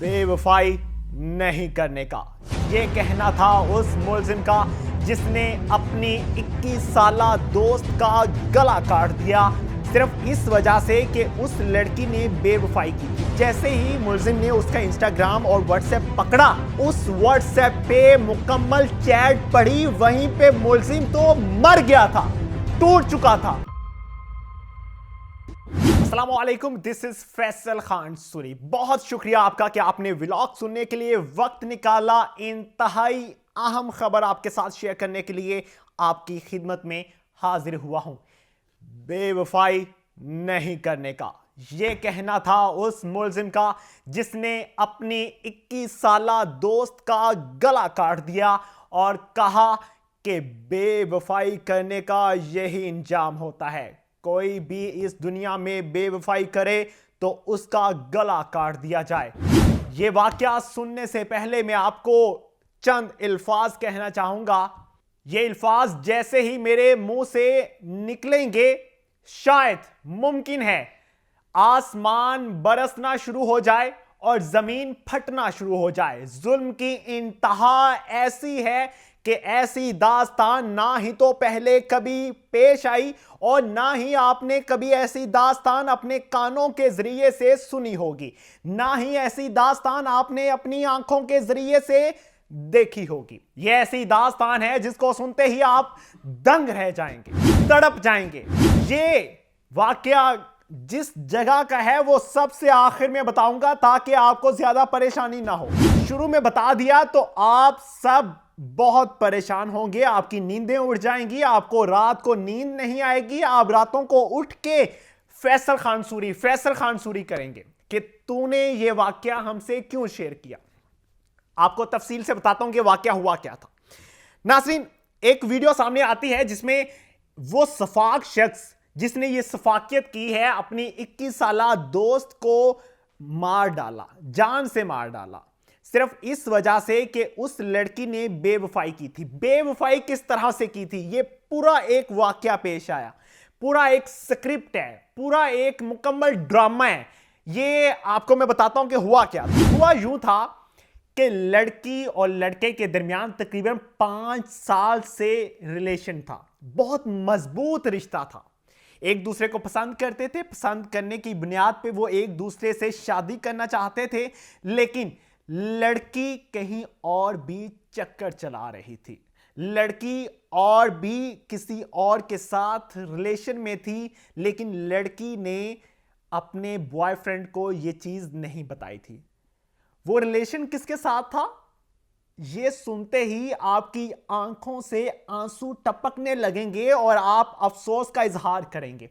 बेवफाई नहीं करने का, ये कहना था उस मुलजिम का जिसने अपनी 21 साला दोस्त का गला काट दिया सिर्फ इस वजह से कि उस लड़की ने बेवफाई की थी। जैसे ही मुलजिम ने उसका इंस्टाग्राम और व्हाट्सएप पकड़ा, उस व्हाट्सएप पे मुकम्मल चैट पढ़ी, वहीं पे मुलजिम तो मर गया था, टूट चुका था। अस्सलामुअलैकुम, दिस इज फैसल खान सूरी। बहुत शुक्रिया आपका कि आपने व्लॉग सुनने के लिए वक्त निकाला। इंतहाई अहम खबर आपके साथ शेयर करने के लिए आपकी खिदमत में हाजिर हुआ हूं। बेवफाई नहीं करने का, यह कहना था उस मुलजिम का जिसने अपनी 21 साला दोस्त का गला काट दिया और कहा कि बेवफाई करने का यही इंजाम होता है। कोई भी इस दुनिया में बेवफाई करे तो उसका गला काट दिया जाए। यह वाकया सुनने से पहले मैं आपको चंद अल्फाज कहना चाहूंगा। ये अल्फाज जैसे ही मेरे मुंह से निकलेंगे, शायद मुमकिन है आसमान बरसना शुरू हो जाए और जमीन फटना शुरू हो जाए। जुल्म की इंतहा ऐसी है कि ऐसी दास्तान ना ही तो पहले कभी पेश आई और ना ही आपने कभी ऐसी दास्तान अपने कानों के जरिए से सुनी होगी, ना ही ऐसी दास्तान आपने अपनी आंखों के जरिए से देखी होगी। यह ऐसी दास्तान है जिसको सुनते ही आप दंग रह जाएंगे, तड़प जाएंगे। ये वाकया जिस जगह का है वो सबसे आखिर में बताऊंगा ताकि आपको ज्यादा परेशानी ना हो। शुरू में बता दिया तो आप सब बहुत परेशान होंगे, आपकी नींदें उड़ जाएंगी, आपको रात को नींद नहीं आएगी, आप रातों को उठ के फैसल खान सूरी करेंगे कि तूने ये वाकया हमसे क्यों शेयर किया। आपको तफसील से बताता हूं कि वाकया हुआ क्या था। नाज़रीन, एक वीडियो सामने आती है जिसमें वो सफाक शख्स जिसने ये सफाकियत की है, अपनी 21 साला दोस्त को मार डाला, जान से मार डाला, सिर्फ इस वजह से कि उस लड़की ने बेवफाई की थी। बेवफाई किस तरह से की थी, ये पूरा एक वाकया पेश आया, पूरा एक स्क्रिप्ट है, पूरा एक मुकम्मल ड्रामा है। ये आपको मैं बताता हूं कि हुआ क्या था। हुआ यूं था कि लड़की और लड़के के दरमियान तकरीबन 5 साल से रिलेशन था, बहुत मजबूत रिश्ता था, एक दूसरे को पसंद करते थे, पसंद करने की बुनियाद पे वो एक दूसरे से शादी करना चाहते थे, लेकिन लड़की कहीं और भी चक्कर चला रही थी, लड़की और भी किसी और के साथ रिलेशन में थी, लेकिन लड़की ने अपने बॉयफ्रेंड को ये चीज नहीं बताई थी। वो रिलेशन किसके साथ था, ये सुनते ही आपकी आंखों से आंसू टपकने लगेंगे और आप अफसोस का इजहार करेंगे।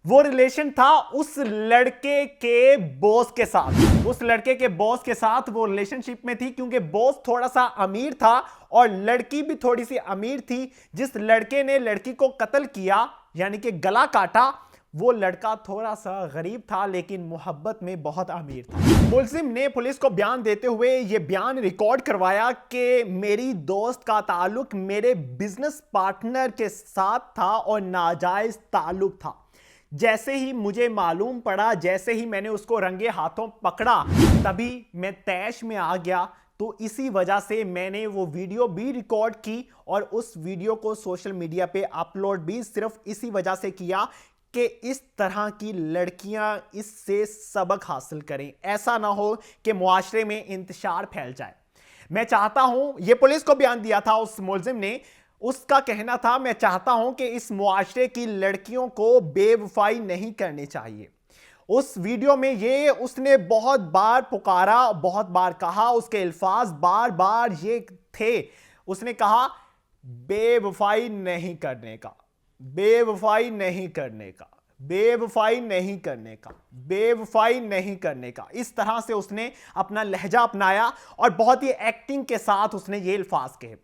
वो रिलेशन था उस लड़के के बॉस के साथ। उस लड़के के बॉस के साथ वो रिलेशनशिप में थी क्योंकि बॉस थोड़ा सा अमीर था और लड़की भी थोड़ी सी अमीर थी। जिस लड़के ने लड़की को कत्ल किया यानी कि गला काटा, वो लड़का थोड़ा सा गरीब था लेकिन मोहब्बत में बहुत अमीर था। मुलजिम ने पुलिस को बयान देते हुए ये बयान रिकॉर्ड करवाया कि मेरी दोस्त का ताल्लुक मेरे बिजनेस पार्टनर के साथ था और नाजायज ताल्लुक था। जैसे ही मुझे मालूम पड़ा, जैसे ही मैंने उसको रंगे हाथों पकड़ा, तभी मैं तैश में आ गया। तो इसी वजह से मैंने वो वीडियो भी रिकॉर्ड की और उस वीडियो को सोशल मीडिया पे अपलोड भी सिर्फ इसी वजह से किया कि इस तरह की लड़कियां इससे सबक हासिल करें, ऐसा ना हो कि मुआशरे में इंतशार फैल जाए। मैं चाहता हूं, ये पुलिस को बयान दिया था उस मुलजिम ने, उसका कहना था मैं चाहता हूं कि इस मुआशरे की लड़कियों को बेवफाई नहीं करनी चाहिए। उस वीडियो में ये उसने बहुत बार पुकारा, बहुत बार कहा, उसके अल्फाज बार बार ये थे। उसने कहा बेवफाई नहीं करने का, बेवफाई नहीं करने का, बेवफाई नहीं करने का, बेवफाई नहीं करने का। इस तरह से उसने अपना लहजा अपनाया और बहुत ही एक्टिंग के साथ उसने ये अल्फाज कहे।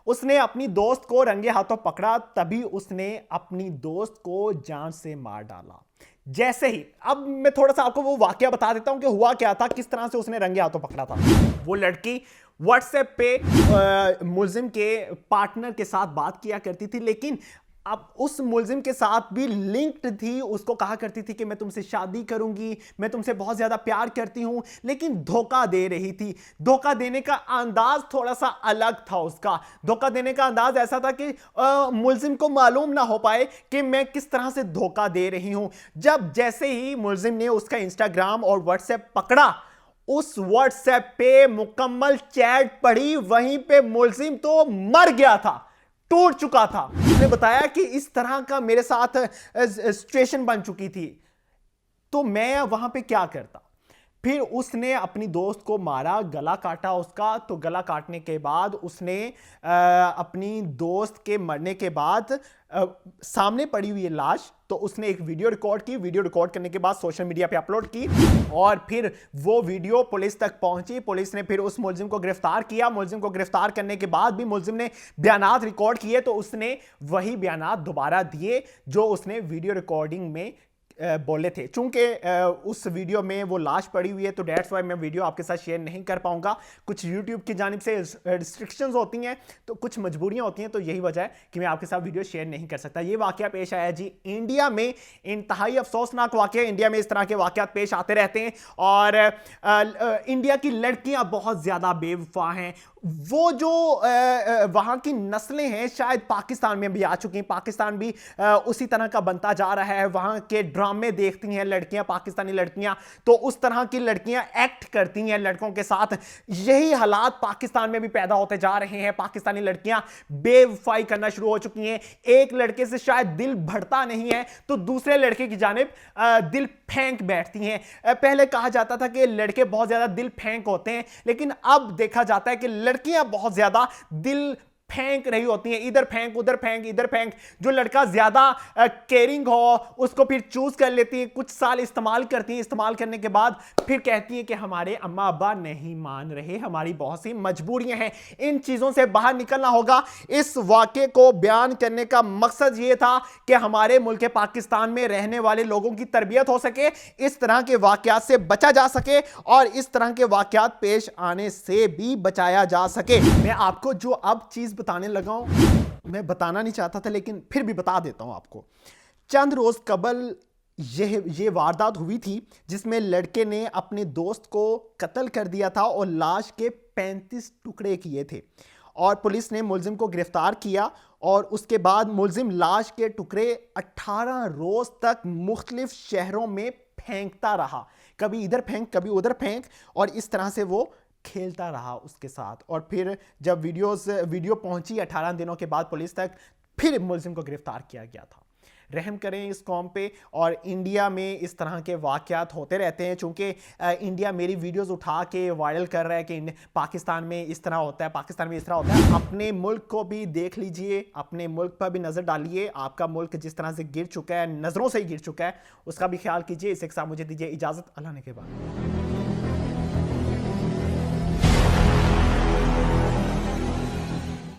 उसने अपनी दोस्त को रंगे हाथों पकड़ा, तभी उसने अपनी दोस्त को जान से मार डाला। जैसे ही, अब मैं थोड़ा सा आपको वो वाकया बता देता हूं कि हुआ क्या था, किस तरह से उसने रंगे हाथों पकड़ा था। वो लड़की व्हाट्सएप पे मुलजिम के पार्टनर के साथ बात किया करती थी, लेकिन अब उस मुलजिम के साथ भी लिंक्ड थी, उसको कहा करती थी कि मैं तुमसे शादी करूंगी, मैं तुमसे बहुत ज्यादा प्यार करती हूं, लेकिन धोखा दे रही थी। धोखा देने का अंदाज थोड़ा सा अलग था उसका। धोखा देने का अंदाज ऐसा था कि मुलजिम को मालूम ना हो पाए कि मैं किस तरह से धोखा दे रही हूं। जब जैसे ही मुलजिम ने उसका इंस्टाग्राम और व्हाट्सएप पकड़ा, उस व्हाट्सएप पे मुकम्मल चैट पढ़ी, वहीं पे मुलजिम तो मर गया था, टूट चुका था। उसने बताया कि इस तरह का मेरे साथ सिचुएशन बन चुकी थी, तो मैं वहां पे क्या करता। फिर उसने अपनी दोस्त को मारा, गला काटा उसका। तो गला काटने के बाद उसने अपनी दोस्त के मरने के बाद सामने पड़ी हुई लाश, तो उसने एक वीडियो रिकॉर्ड की। वीडियो रिकॉर्ड करने के बाद सोशल मीडिया पे अपलोड की और फिर वो वीडियो पुलिस तक पहुंची। पुलिस ने फिर उस मुलजिम को गिरफ्तार किया। मुलजिम को गिरफ्तार करने के बाद भी मुलजिम ने बयानात रिकॉर्ड किए, तो उसने वही बयानात दोबारा दिए जो उसने वीडियो रिकॉर्डिंग में बोले थे। चूंकि उस वीडियो में वो लाश पड़ी हुई है, तो डेट्स वाई मैं वीडियो आपके साथ शेयर नहीं कर पाऊंगा। कुछ यूट्यूब की जानिब से रिस्ट्रिक्शंस होती हैं, तो कुछ मजबूरियां होती हैं, तो यही वजह है कि मैं आपके साथ वीडियो शेयर नहीं कर सकता। ये वाकया पेश आया जी इंडिया में, इंतहाई अफसोसनाक वाकया। इंडिया में इस तरह के वाकयात पेश आते रहते हैं और इंडिया की लड़कियां बहुत ज्यादा बेवफा हैं। वो जो वहां की नस्लें हैं शायद पाकिस्तान में भी आ चुकी हैं। पाकिस्तान भी उसी तरह का बनता जा रहा है। वहां के ड्रामे देखती हैं लड़कियां, पाकिस्तानी लड़कियां, तो उस तरह की लड़कियां एक्ट करती हैं लड़कों के साथ। यही हालात पाकिस्तान में भी पैदा होते जा रहे हैं। पाकिस्तानी लड़कियां बेवफाई करना शुरू हो चुकी हैं। एक लड़के से शायद दिल भरता नहीं है, तो दूसरे लड़के की जानिब दिल फेंक बैठती हैं। पहले कहा जाता था कि लड़के बहुत ज्यादा दिल फेंक होते हैं, लेकिन अब देखा जाता है कि लड़कियां बहुत ज्यादा दिल फेंक रही होती हैं। इधर फेंक, उधर फेंक, इधर फेंक। जो लड़का ज्यादा केयरिंग हो उसको फिर चूज कर लेती है। कुछ साल इस्तेमाल करती हैं, इस्तेमाल करने के बाद फिर कहती है कि हमारे अम्मा अब्बा नहीं मान रहे, हमारी बहुत सी मजबूरियां हैं। इन चीजों से बाहर निकलना होगा। इस वाकये को बयान करने का मकसद यह था कि हमारे मुल्क पाकिस्तान में रहने वाले लोगों की तरबियत हो सके, इस तरह के वाकयात से बचा जा सके और इस तरह के वाकयात पेश आने से भी बचाया जा सके। मैं आपको जो अब चीज बताने लगा हूं, मैं बताना नहीं चाहता था, लेकिन फिर भी बता देता हूं आपको। चंद रोज कबल ये वारदात हुई थी जिसमें लड़के ने अपने दोस्त को कत्ल कर दिया था और लाश के 35 टुकड़े किए थे और पुलिस ने मुलजिम को गिरफ्तार किया। और उसके बाद मुलजिम लाश के टुकड़े 18 रोज तक मुख्तलिफ शहरों में फेंकता रहा, कभी इधर फेंक, कभी उधर फेंक, और इस तरह से वो खेलता रहा उसके साथ। और फिर जब वीडियो पहुंची 18 दिनों के बाद पुलिस तक, फिर मुलजिम को गिरफ्तार किया गया था। रहम करें इस कौम पे। और इंडिया में इस तरह के वाकयात होते रहते हैं। चूंकि इंडिया मेरी वीडियोस उठा के वायरल कर रहा है कि पाकिस्तान में इस तरह होता है, पाकिस्तान में इस तरह होता है। अपने मुल्क को भी देख लीजिए, अपने मुल्क पर भी नजर डालिए। आपका मुल्क जिस तरह से गिर चुका है, नजरों से ही गिर चुका है, उसका भी ख्याल कीजिए। इसके साथ मुझे दीजिए इजाजत। अल्लाह ने के बाद।